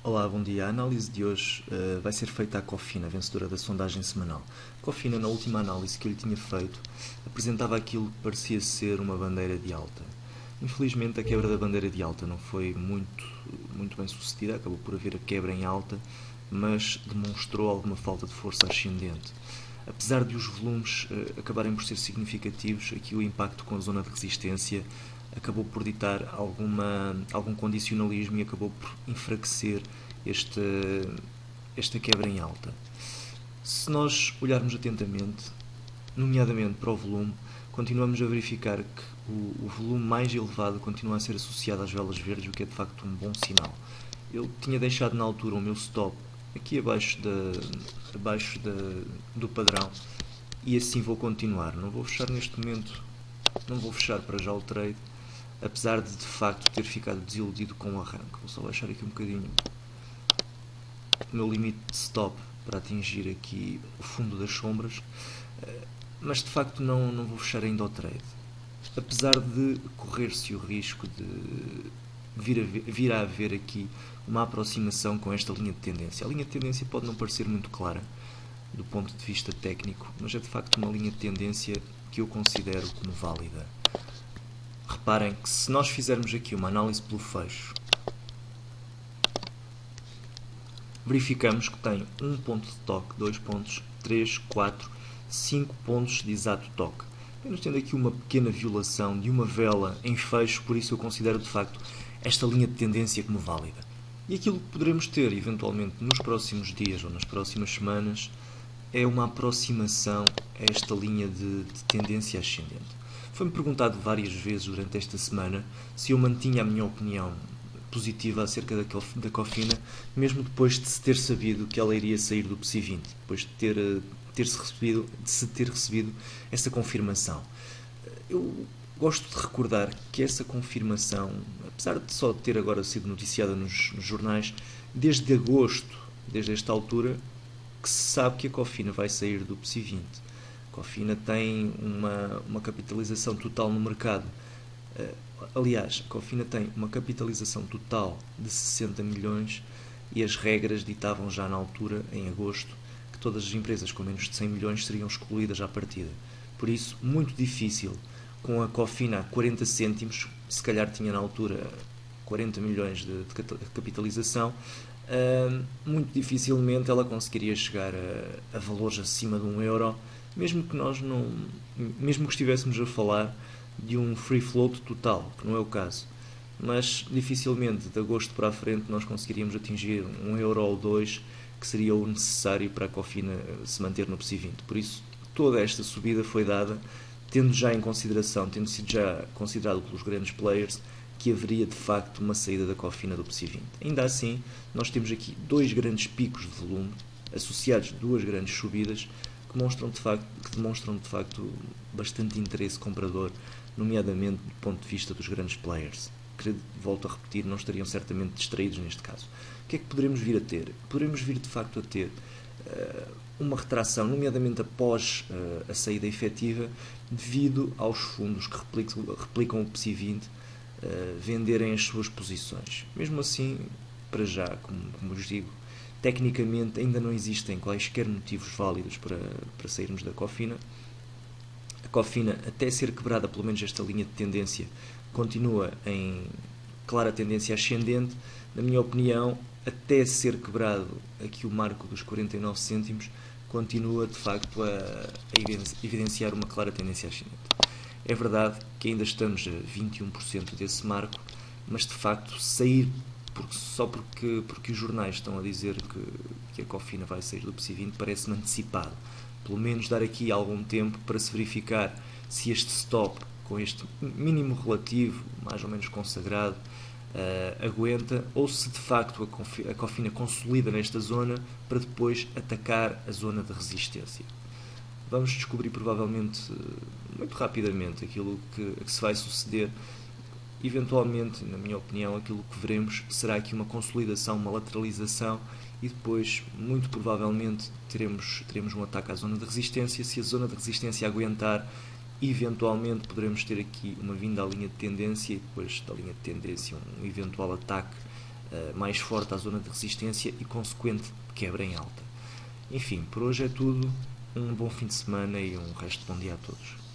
Olá, bom dia. A análise de hoje vai ser feita à Cofina, vencedora da sondagem semanal. Cofina, na última análise que eu lhe tinha feito, apresentava aquilo que parecia ser uma bandeira de alta. Infelizmente, a quebra da bandeira de alta não foi muito bem sucedida, acabou por haver a quebra em alta, mas demonstrou alguma falta de força ascendente. Apesar de os volumes acabarem por ser significativos, aqui o impacto com a zona de resistência acabou por ditar algum condicionalismo e acabou por enfraquecer esta, esta quebra em alta. Se nós olharmos atentamente, nomeadamente para o volume, continuamos a verificar que o volume mais elevado continua a ser associado às velas verdes, o que é de facto um bom sinal. Eu tinha deixado na altura o meu stop aqui do padrão e assim vou continuar. Não vou fechar neste momento, não vou fechar para já o trade, apesar de facto ter ficado desiludido com o arranque. Vou só baixar aqui um bocadinho o meu limite de stop para atingir aqui o fundo das sombras, mas de facto não vou fechar ainda o trade. Apesar de correr-se o risco de vir a haver aqui uma aproximação com esta linha de tendência. A linha de tendência pode não parecer muito clara do ponto de vista técnico, mas é de facto uma linha de tendência que eu considero como válida. Reparem que se nós fizermos aqui uma análise pelo fecho, verificamos que tem um ponto de toque, 2 pontos, 3, 4, 5 pontos de exato toque. Apenas tendo aqui uma pequena violação de uma vela em fecho, por isso eu considero de facto esta linha de tendência como válida. E aquilo que poderemos ter eventualmente nos próximos dias ou nas próximas semanas é uma aproximação a esta linha de tendência ascendente. Foi-me perguntado várias vezes durante esta semana se eu mantinha a minha opinião positiva acerca da Cofina, mesmo depois de se ter sabido que ela iria sair do PSI 20, depois de se ter recebido essa confirmação. Eu gosto de recordar que essa confirmação, apesar de só ter agora sido noticiada nos jornais, desde agosto, desde esta altura, que se sabe que a Cofina vai sair do PSI 20. A Cofina tem uma capitalização total no mercado. Aliás, a Cofina tem uma capitalização total de 60 milhões e as regras ditavam já na altura, em agosto, que todas as empresas com menos de 100 milhões seriam excluídas à partida. Por isso, muito difícil, com a Cofina a 40 cêntimos, se calhar tinha na altura 40 milhões de capitalização, muito dificilmente ela conseguiria chegar a valores acima de 1 euro, mesmo que estivéssemos a falar de um free float total, que não é o caso. Mas dificilmente de agosto para a frente nós conseguiríamos atingir 1 euro ou 2, que seria o necessário para a Cofina se manter no PSI 20. Por isso, toda esta subida foi dada tendo sido já considerado pelos grandes players que haveria de facto uma saída da Cofina do PSI 20. Ainda assim, nós temos aqui dois grandes picos de volume associados a duas grandes subidas que demonstram de facto bastante interesse comprador, nomeadamente do ponto de vista dos grandes players, que, volto a repetir, não estariam certamente distraídos neste caso. O que é que poderemos vir a ter? Poderemos vir de facto a ter uma retração, nomeadamente após a saída efetiva, devido aos fundos que replicam o PSI 20 venderem as suas posições. Mesmo assim, para já, como vos digo, tecnicamente ainda não existem quaisquer motivos válidos para sairmos da Cofina. A Cofina, até ser quebrada pelo menos esta linha de tendência, continua em clara tendência ascendente. Na minha opinião, até ser quebrado aqui o marco dos 49 cêntimos, continua de facto a evidenciar uma clara tendência ascendente. É verdade que ainda estamos a 21% desse marco, mas de facto sair só porque os jornais estão a dizer que a Cofina vai sair do PSI 20 parece-me antecipado. Pelo menos dar aqui algum tempo para se verificar se este stop, com este mínimo relativo, mais ou menos consagrado, aguenta, ou se de facto a Cofina consolida nesta zona para depois atacar a zona de resistência. Vamos descobrir provavelmente muito rapidamente aquilo que se vai suceder. Eventualmente, na minha opinião, aquilo que veremos será aqui uma consolidação, uma lateralização e depois, muito provavelmente, teremos um ataque à zona de resistência. Se a zona de resistência aguentar, eventualmente poderemos ter aqui uma vinda à linha de tendência e depois da linha de tendência um eventual ataque mais forte à zona de resistência e consequente quebra em alta. Enfim, por hoje é tudo. Um bom fim de semana e um resto de bom dia a todos.